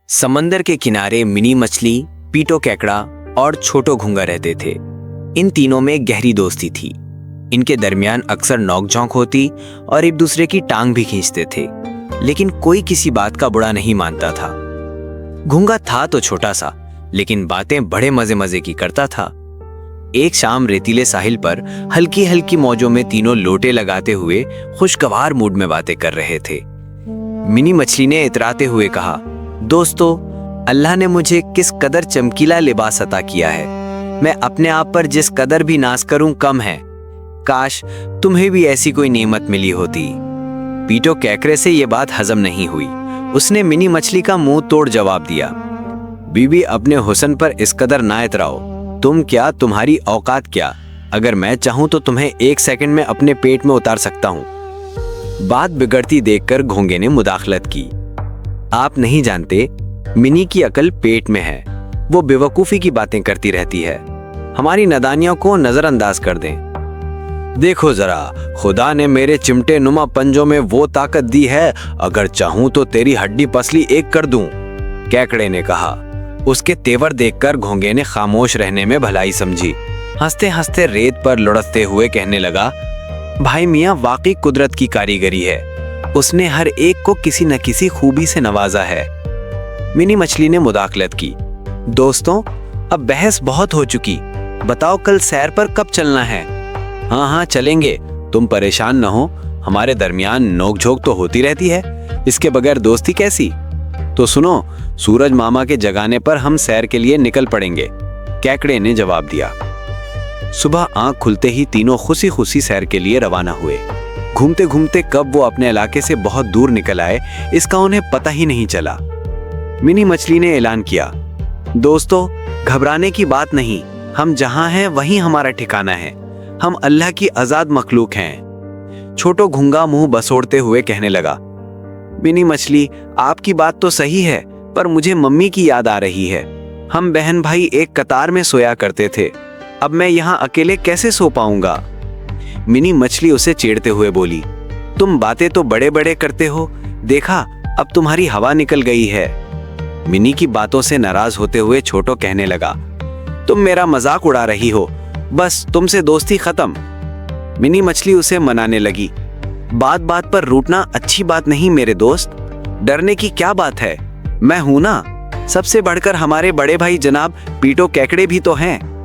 समंदर के किनारे मिनी मछली, पीटो केकड़ा और छोटो घुंगा रहते थे। इन तीनों में गहरी दोस्ती थी। इनके दरमियान अक्सर नोक-झोंक होती और एक दूसरे की टांग भी खींचते थे, लेकिन कोई किसी बात का बुरा नहीं मानता था। घुंगा था तो छोटा सा, लेकिन बातें बड़े मजे मजे की करता था। एक शाम रेतीले साहिल पर हल्की हल्की मौजों में तीनों लोटे लगाते हुए खुशगवार मूड में बातें कर रहे थे। मिनी मछली ने इतराते हुए कहा, दोस्तों, अल्लाह ने मुझे किस कदर चमकीला लिबास अता किया है। मैं अपने आप पर जिस कदर भी नाज करूं कम है। काश तुम्हें भी ऐसी कोई नेमत मिली होती। पीटो केकड़े से ये बात हजम नहीं हुई। उसने मिनी मछली का मुंह तोड़ जवाब दिया, बीबी, अपने हुस्न पर इस कदर ना इतराओ। तुम क्या, तुम्हारी औकात क्या? अगर मैं चाहूं तो तुम्हें 1 सेकंड में अपने पेट में उतार सकता हूं। बात बिगड़ती देखकर घोंगे ने मुदाखलत की, आप नहीं जानते, मिनी की अकल पेट में है। वो बेवकूफी की बातें करती रहती है। हमारी नादानियों को नजरअंदाज कर दें। देखो जरा, खुदा ने मेरे चिमटे नुमा पंजों में वो ताकत दी है, अगर चाहूं तो तेरी हड्डी पसली एक कर दूं, केकड़े ने कहा। उसके तेवर देखकर घोंगे ने खामोश रहने में भलाई समझी। हंसते हंसते रेत पर लुढ़कते हुए कहने लगा, भाई मियाँ, वाकई कुदरत की कारीगरी है। उसने हर एक को किसी न किसी खूबी से नवाजा है। मिनी मछली ने मुदाखलत की, दोस्तों, अब बहस बहुत हो चुकी। बताओ कल सैर पर कब चलना है? हाँ हाँ चलेंगे, तुम परेशान न हो। हमारे दरमियान नोक-झोंक तो होती रहती है, इसके बगैर दोस्ती कैसी? तो सुनो, सूरज मामा के जगाने पर हम सैर के लिए निकल पड़ेंगे, केकड़े ने जवाब दिया। सुबह आंख खुलते ही तीनों खुशी खुशी सैर के लिए रवाना हुए। घूमते घूमते कब वो अपने इलाके से बहुत दूर निकल आए, इसका उन्हें पता ही नहीं चला। मिनी मछली ने ऐलान किया, दोस्तों, घबराने की बात नहीं, हम जहां हैं वहीं हमारा ठिकाना है। हम अल्लाह की आजाद मखलूक हैं। छोटो घुंगा मुंह बसोड़ते हुए कहने लगा, मिनी मछली, आपकी बात तो सही है, पर मुझे मम्मी की याद आ रही है। हम बहन भाई एक कतार में सोया करते थे, अब मैं यहाँ अकेले कैसे सो पाऊंगा? मिनी मछली उसे छेड़ते हुए बोली, तुम बातें तो बड़े बड़े करते हो, देखा अब तुम्हारी हवा निकल गई है। मिनी की बातों से नाराज होते हुए छोटो कहने लगा, तुम मेरा मजाक उड़ा रही हो, बस तुमसे दोस्ती खत्म। मिनी मछली उसे मनाने लगी, बात बात पर रूठना अच्छी बात नहीं मेरे दोस्त, डरने की क्या बात है, मैं हूं ना। सबसे बढ़कर हमारे बड़े भाई जनाब पीटो केकड़े भी तो हैं।